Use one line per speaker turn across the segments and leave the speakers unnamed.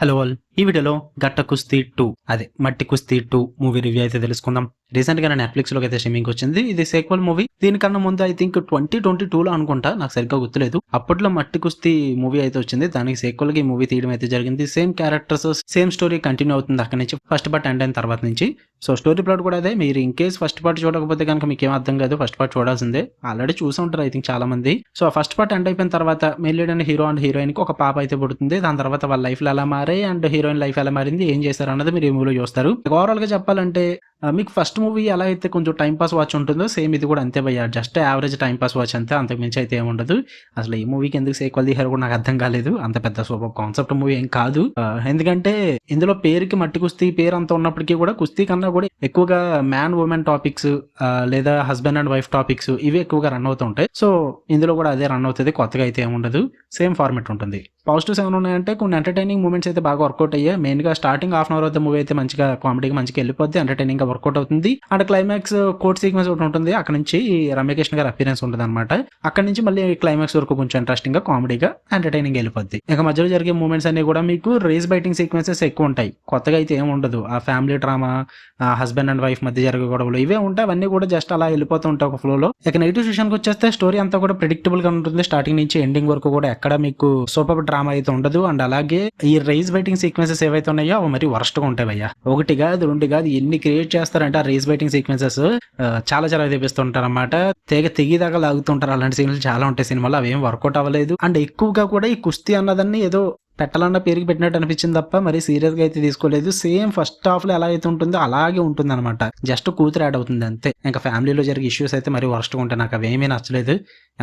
Hello all, ఈ వీడియోలో గట్ట కుస్తీ 2 అదే మట్టి కుస్తీ 2 మూవీ రివ్యూ అయితే తెలుసుకుందాం. రీసెంట్ గా నెట్ఫ్లిక్స్ లోకి అయితే స్ట్రీమింగ్ వచ్చింది. ఇది సేక్వల్ మూవీ. దీనికన్నా ముందు ఐ థింక్ 2022లో అనుకుంటా, నాకు సరిగ్గా గుర్తులేదు. అప్పట్లో మట్టి కుస్తీ మూవీ అయితే వచ్చింది. దానికి సేక్వల్ గా ఈ మూవీ తీయడం అయితే జరిగింది. Same characters, same story continue అవుతుంది అక్కడి నుంచి. ఫస్ట్ పార్ట్ ఎండ్ అయిన తర్వాత నుంచి. సో స్టోరీ ప్లాట్ కూడా అదే. మీరు ఇన్ కేస్ ఫస్ట్ పార్ట్ చూడకపోతే కనుక మీకు ఏం అర్థం కాదు. ఫస్ట్ పార్ట్ చూడాల్సిందే. ఆల్రెడీ చూసి ఉంటారు ఐ థింక్ చాలా మంది. సో ఆ ఫస్ట్ పార్ట్ ఎండ్ అయిపోయిన తర్వాత మెయిన్ లీడ్ అయిన హీరో అండ్ హీరోయిన్ కి ఒక పాప అయితే పుడుతుంది. దాని తర్వాత వాళ్ళ లైఫ్ లో ఎలా మారే అండ్ హీరోయిన్ లైఫ్ ఎలా మారింది, ఏం చేశారు అన్నది మీరు ఈ మూవీలో చూస్తారు. ఓవరాల్ గా చెప్పాలంటే మీకు ఫస్ట్ మూవీ ఎలా అయితే కొంచెం టైం పాస్ వాచ్ ఉంటుందో సేమ్ ఇది కూడా అంతే భయ్యా. Just average time pass watch అంతే, అంతకు మించి అయితే ఏముండదు. అసలు ఈ మూవీకి ఎందుకు సేక్వల్ తీశారు కూడా నాకు అర్థం కాలేదు. అంత పెద్ద సూపర్ కాన్సెప్ట్ మూవీ ఏం కాదు. ఎందుకంటే ఇందులో పేరుకి మట్టి కుస్తీ పేరు అంత ఉన్నప్పటికీ కూడా కుస్తీ కన్నా కూడా ఎక్కువగా మ్యాన్ ఉమెన్ టాపిక్స్ లేదా హస్బెండ్ అండ్ వైఫ్ టాపిక్స్ ఇవి ఎక్కువగా రన్ అవుతూ ఉంటాయి. సో ఇందులో కూడా అదే రన్ అవుతుంది. కొత్తగా అయితే ఏముండదు, సేమ్ ఫార్మెట్ ఉంటుంది. పాజిటివ్స్ ఏమైనా ఉన్నాయంటే కొన్ని ఎంటర్టైనింగ్ మూమెంట్స్ అయితే బాగా వర్కౌట్ అయ్యాయి. మెయిన్ గా starting half an hour of the movie అయితే మంచిగా కామెడీగా మంచిగా వెళ్ళిపోద్ది, ఎంటర్టైనింగ్ గా వర్కౌట్ అవుతుంది. అండ్ క్లైమాక్స్ కోర్ట్ సీక్వెన్స్ ఒకటి ఉంటుంది. అక్కడ నుంచి రమ్యకృష్ణ గారి అపీరెన్స్ ఉంటుంది అనమాట. అక్కడ నుంచి మళ్ళీ క్లైమాక్స్ వరకు కొంచెం ఇంట్రెస్టింగ్ గా కామెడీగా ఎంటర్టైనింగ్ వెళ్ళిపోద్ది. ఇక మధ్యలో జరిగే మూమెంట్స్ అన్ని కూడా మీకు రేస్ బైటింగ్ సీక్వెన్సెస్ ఎక్కువ ఉంటాయి. కొత్తగా అయితే ఏమి ఉండదు. ఆ family drama, husband and wife మధ్య జరిగే గొడవలు ఇవే ఉంటాయి. అవన్నీ కూడా జస్ట్ అలా వెళ్ళిపోతూ ఉంటాయి ఒక ఫ్లో లో. ఇక నెగిటివ్ సెషన్కి వచ్చేస్తే స్టోరీ అంతా కూడా ప్రెడిక్టబుల్ గా ఉంటుంది. స్టార్టింగ్ నుంచి ఎండింగ్ వరకు కూడా ఎక్కడ మీకు సూపర్ డ్రామా అయితే ఉండదు. అండ్ అలాగే ఈ రేస్ బైటింగ్ సీక్వెన్సెస్ ఏవైతే ఉన్నాయో అవి మరి వరస్ట్ గా ఉంటాయి భయ్యా. ఒకటి కాదు రెండు కాదు ఎన్ని క్రియేట్ చేస్తారంటే ఆ రేస్ బైటింగ్ సీక్వెన్సెస్ చాలా చాలా తెప్పిస్తుంటారు అనమాట. తెగిదాకా లాగుతుంటారు. అలాంటి సీన్లు చాలా ఉంటాయి సినిమాలో. అవేం వర్కౌట్ అవ్వలేదు. అండ్ ఎక్కువగా కూడా ఈ కుస్తీ అన్నదాన్ని ఏదో పెట్టాలన్న పేరుకి పెట్టినట్టు అనిపించింది తప్ప మరి సీరియస్ గా అయితే తీసుకోలేదు. సేమ్ ఫస్ట్ హాఫ్ లో ఎలా అయితే ఉంటుందో అలాగే ఉంటుంది అనమాట. జస్ట్ కూతురు యాడ్ అవుతుంది అంతే. ఇంకా ఫ్యామిలీలో జరిగే ఇష్యూస్ అయితే మరి వరస్ట్ గా ఉంటాయి. నాకు అవేమీ నచ్చలేదు.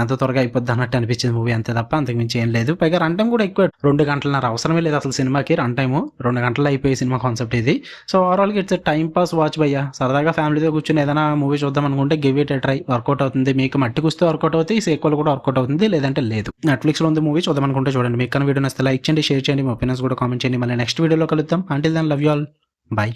ఎంత త్వరగా అయిపోద్ది అన్నట్టు అనిపించింది మూవీ అంతే తప్ప అంతకు మించి ఏం లేదు. పైగా రన్ టైం కూడా ఎక్కువ, 2 గంటలన్నర అవసరమే లేదు అసలు సినిమాకి. రన్ టైము 2 గంటలు అయిపోయి సినిమా కాన్సెప్ట్ ఇది. సో ఓవరాల్ గా ఇట్స్ టైం పాస్ వాచ్ భయ్యా. సరదాగా ఫ్యామిలీతో కూర్చొని ఏదైనా మూవీ చూద్దాం అనుకుంటే give it a try. Work out అవుతుంది. మీకు మట్టి కుస్తే వర్కౌట్ అవుతుంది, ఈ సీక్వెల్ కూడా వర్కౌట్ అవుతుంది, లేదంటే లేదు. నెట్ఫ్లిక్స్ లో ఉంది మూవీ, చూద్దాం అనుకుంటే చూడండి. మీకు వీడియో నచ్చితే లైక్ చేయండి, షేర్ చేయండి, మీ ఒపీనియన్స్ కూడా కామెంట్ చేయండి. మళ్ళీ నెక్స్ట్ వీడియోలో కలుద్దాం. Until then love you all, by.